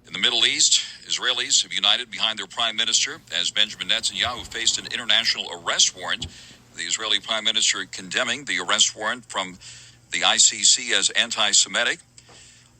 In the Middle East, Israelis have united behind their prime minister as Benjamin Netanyahu faced an international arrest warrant. The Israeli prime minister condemning the arrest warrant from the ICC as anti-Semitic.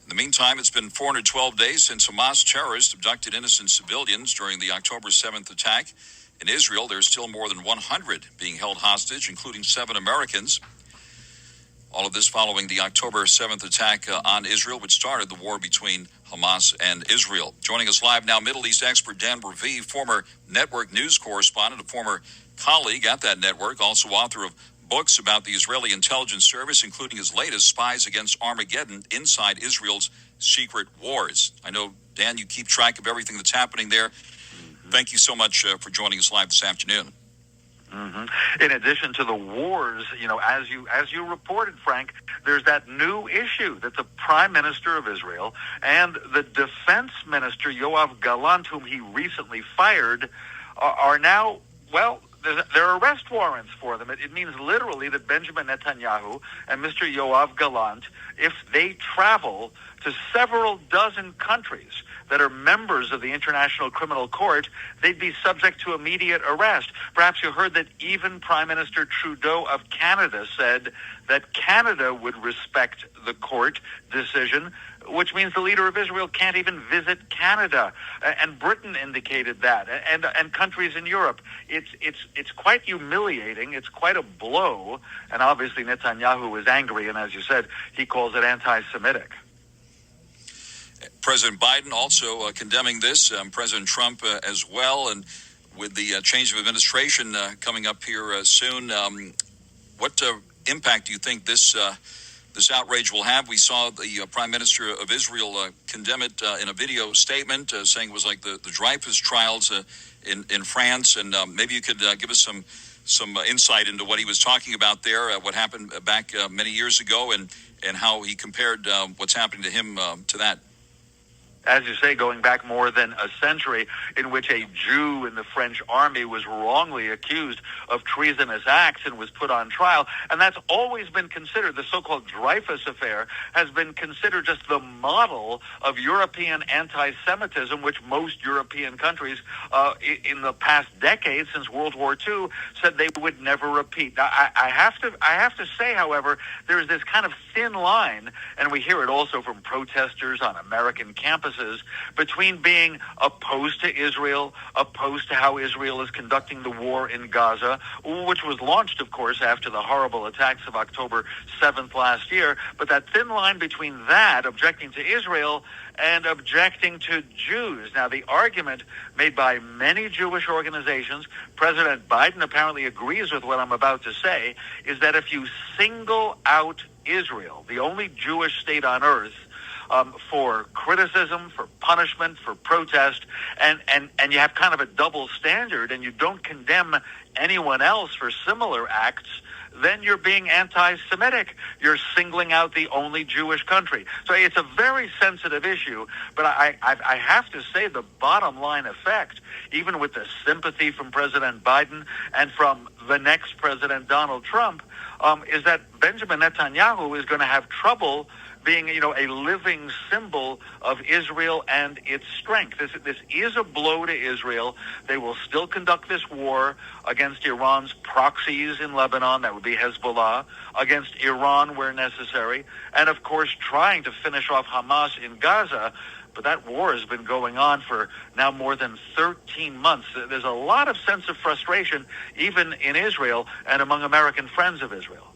In the meantime, it's been 412 days since Hamas terrorists abducted innocent civilians during the October 7th attack. In Israel, there's still more than 100 being held hostage, including 7 Americans. All of this following the October 7th attack on Israel, which started the war between Hamas and Israel. Joining us live now, Middle East expert Dan Raviv, former network news correspondent, a former colleague at that network, also author of books about the Israeli intelligence service, including his latest, Spies Against Armageddon, Inside Israel's Secret Wars. I know, Dan, you keep track of everything that's happening there. Thank you so much for joining us live this afternoon. In addition to the wars, as you reported, Frank, there's that new issue that the Prime Minister of Israel and the Defense Minister, Yoav Gallant, whom he recently fired, are now, there are arrest warrants for them. It means literally that Benjamin Netanyahu and Mr. Yoav Gallant, if they travel to several dozen countries that are members of the International Criminal Court, they'd be subject to immediate arrest. Perhaps you heard that even Prime Minister Trudeau of Canada said that Canada would respect the court decision, which means the leader of Israel can't even visit Canada. And Britain indicated that, and countries in Europe. It's quite humiliating. It's quite a blow. And obviously Netanyahu is angry, and as you said, he calls it anti-Semitic. President Biden also condemning this, President Trump as well, and with the change of administration coming up here soon, what impact do you think this outrage will have? We saw the Prime Minister of Israel condemn it in a video statement, saying it was like the Dreyfus trials in France, and maybe you could give us some insight into what he was talking about there, what happened back many years ago, and how he compared what's happening to him to that. As you say, going back more than a century, in which a Jew in the French army was wrongly accused of treasonous acts and was put on trial. And that's always been considered, the so-called Dreyfus affair has been considered just the model of European anti-Semitism, which most European countries in the past decade, since World War II, said they would never repeat. Now, I have to say, however, there's this kind of thin line, and we hear it also from protesters on American campuses, between being opposed to Israel, opposed to how Israel is conducting the war in Gaza, which was launched, of course, after the horrible attacks of October 7th last year, but that thin line between that, objecting to Israel, and objecting to Jews. Now, the argument made by many Jewish organizations, President Biden apparently agrees with what I'm about to say, is that if you single out Israel, the only Jewish state on earth, for criticism, for punishment, for protest, and you have kind of a double standard, and you don't condemn anyone else for similar acts, then you're being anti-Semitic. You're singling out the only Jewish country. So it's a very sensitive issue, but I have to say the bottom line effect, even with the sympathy from President Biden and from the next President Donald Trump, is that Benjamin Netanyahu is going to have trouble being, a living symbol of Israel and its strength. This is a blow to Israel. They will still conduct this war against Iran's proxies in Lebanon, that would be Hezbollah, against Iran where necessary, and of course trying to finish off Hamas in Gaza. But that war has been going on for now more than 13 months. There's a lot of sense of frustration, even in Israel and among American friends of Israel.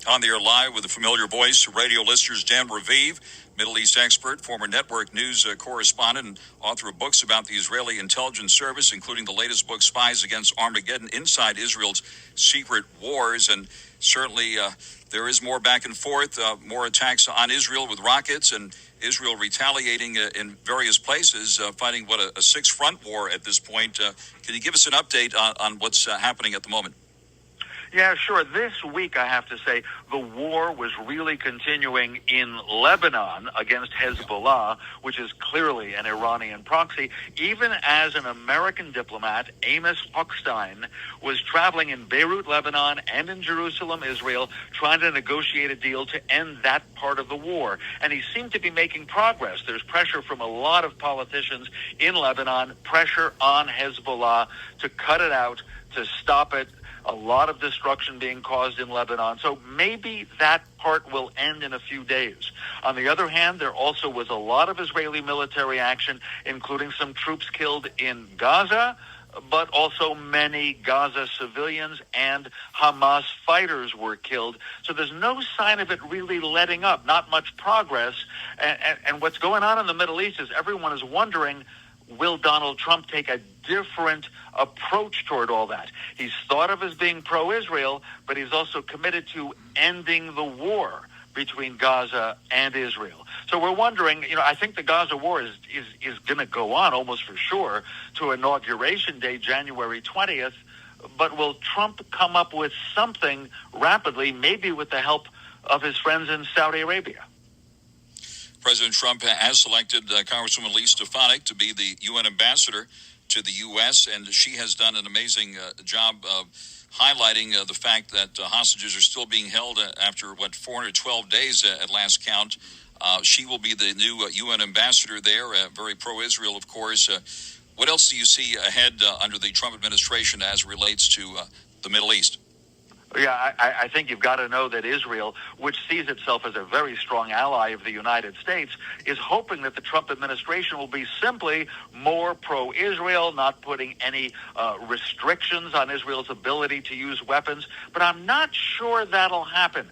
On the air live with a familiar voice to radio listeners, Dan Raviv, Middle East expert, former network news correspondent, and author of books about the Israeli intelligence service, including the latest book, Spies Against Armageddon, Inside Israel's Secret Wars. And certainly there is more back and forth, more attacks on Israel with rockets, and Israel retaliating in various places, fighting a six-front war at this point. Can you give us an update on what's happening at the moment? Yeah, sure. This week, I have to say, the war was really continuing in Lebanon against Hezbollah, which is clearly an Iranian proxy, even as an American diplomat, Amos Hochstein, was traveling in Beirut, Lebanon, and in Jerusalem, Israel, trying to negotiate a deal to end that part of the war. And he seemed to be making progress. There's pressure from a lot of politicians in Lebanon, pressure on Hezbollah to cut it out, to stop it. A lot of destruction being caused in Lebanon. So maybe that part will end in a few days. On the other hand, there also was a lot of Israeli military action, including some troops killed in Gaza, but also many Gaza civilians and Hamas fighters were killed. So there's no sign of it really letting up, not much progress. And what's going on in the Middle East is everyone is wondering, will Donald Trump take a different approach toward all that? He's thought of as being pro-Israel, but he's also committed to ending the war between Gaza and Israel. So we're wondering, I think the Gaza war is going to go on almost for sure to Inauguration Day, January 20th, but will Trump come up with something rapidly, maybe with the help of his friends in Saudi Arabia? President Trump has selected Congresswoman Elise Stefanik to be the UN ambassador to the U.S., and she has done an amazing job of highlighting the fact that hostages are still being held after, 412 days at last count. She will be the new UN ambassador there, very pro-Israel, of course. What else do you see ahead under the Trump administration as it relates to the Middle East? Yeah, I think you've got to know that Israel, which sees itself as a very strong ally of the United States, is hoping that the Trump administration will be simply more pro-Israel, not putting any restrictions on Israel's ability to use weapons. But I'm not sure that'll happen,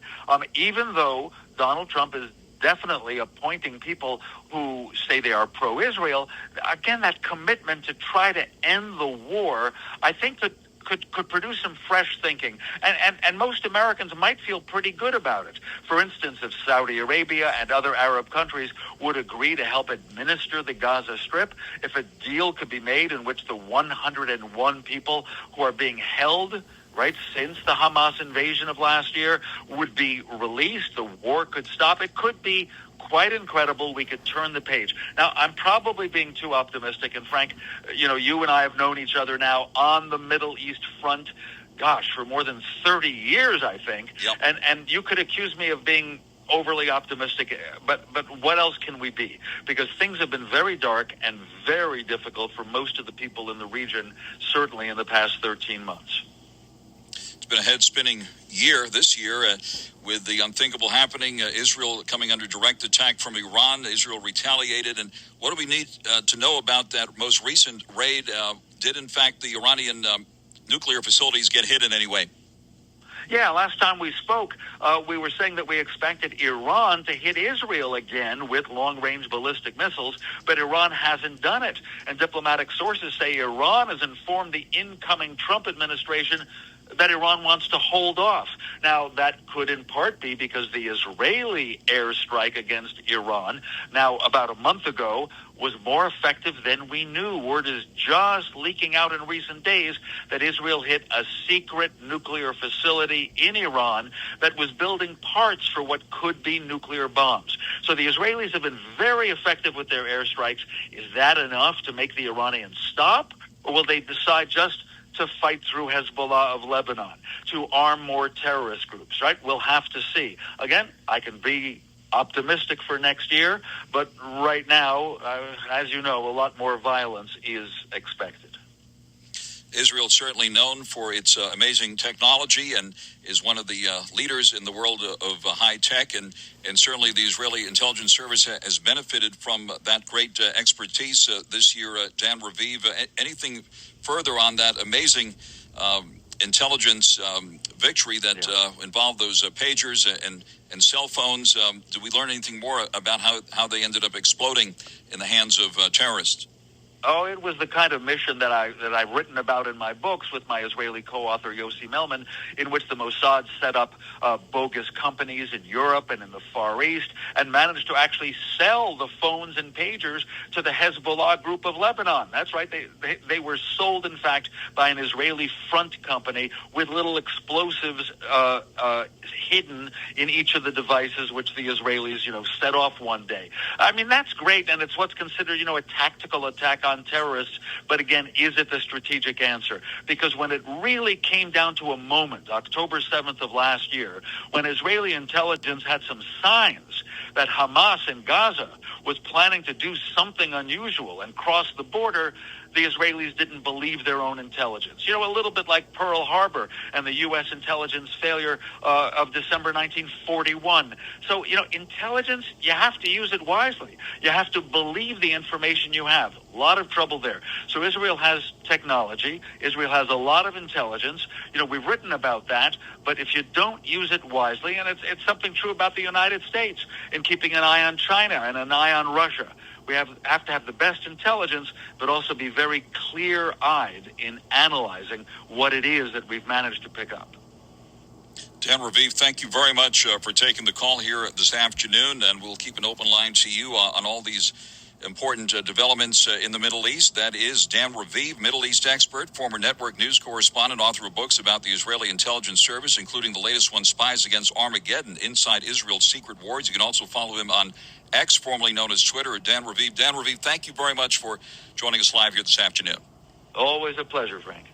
even though Donald Trump is definitely appointing people who say they are pro-Israel. Again, that commitment to try to end the war, I think that could produce some fresh thinking. And most Americans might feel pretty good about it. For instance, if Saudi Arabia and other Arab countries would agree to help administer the Gaza Strip, if a deal could be made in which the 101 people who are being held since the Hamas invasion of last year would be released, the war could stop. It could be quite incredible. We could turn the page. Now, I'm probably being too optimistic, and Frank, you and I have known each other now on the Middle East front, for more than 30 years, I think. Yep. And you could accuse me of being overly optimistic, but what else can we be? Because things have been very dark and very difficult for most of the people in the region, certainly in the past 13 months. It's been a head-spinning year this year with the unthinkable happening, Israel coming under direct attack from Iran. Israel retaliated. And what do we need to know about that most recent raid? Did, in fact, the Iranian nuclear facilities get hit in any way? Yeah, last time we spoke, we were saying that we expected Iran to hit Israel again with long-range ballistic missiles, but Iran hasn't done it. And diplomatic sources say Iran has informed the incoming Trump administration that Iran wants to hold off. Now, that could in part be because the Israeli airstrike against Iran, now about a month ago, was more effective than we knew. Word is just leaking out in recent days that Israel hit a secret nuclear facility in Iran that was building parts for what could be nuclear bombs. So the Israelis have been very effective with their airstrikes. Is that enough to make the Iranians stop? Or will they decide just to fight through Hezbollah of Lebanon, to arm more terrorist groups, We'll have to see. Again, I can be optimistic for next year, but right now, as you know, a lot more violence is expected. Israel is certainly known for its amazing technology and is one of the leaders in the world of high tech, and certainly the Israeli intelligence service has benefited from that great expertise this year. Dan Raviv, anything further on that amazing intelligence victory that involved those pagers and cell phones? Do we learn anything more about how they ended up exploding in the hands of terrorists? Oh, it was the kind of mission that I've written about in my books with my Israeli co-author Yossi Melman, in which the Mossad set up bogus companies in Europe and in the Far East and managed to actually sell the phones and pagers to the Hezbollah group of Lebanon. That's right. They were sold, in fact, by an Israeli front company with little explosives hidden in each of the devices which the Israelis, set off one day. I mean, that's great, and it's what's considered, a tactical attack on terrorists. But again, is it the strategic answer? Because when it really came down to a moment, October 7th of last year, when Israeli intelligence had some signs that Hamas in Gaza was planning to do something unusual and cross the border, the Israelis didn't believe their own intelligence. A little bit like Pearl Harbor and the U.S. intelligence failure of December 1941. So, intelligence, you have to use it wisely. You have to believe the information you have. A lot of trouble there. So Israel has technology. Israel has a lot of intelligence. We've written about that. But if you don't use it wisely, and it's something true about the United States in keeping an eye on China and an eye on Russia, we have to have the best intelligence, but also be very clear-eyed in analyzing what it is that we've managed to pick up. Dan Raviv, thank you very much for taking the call here this afternoon, and we'll keep an open line to you on all these important developments in the Middle East. That is Dan Raviv, Middle East expert, former network news correspondent, author of books about the Israeli intelligence service, including the latest one, Spies Against Armageddon, Inside Israel's Secret Wars. You can also follow him on X, formerly known as Twitter, at Dan Raviv. Dan Raviv, thank you very much for joining us live here this afternoon. Always a pleasure, Frank.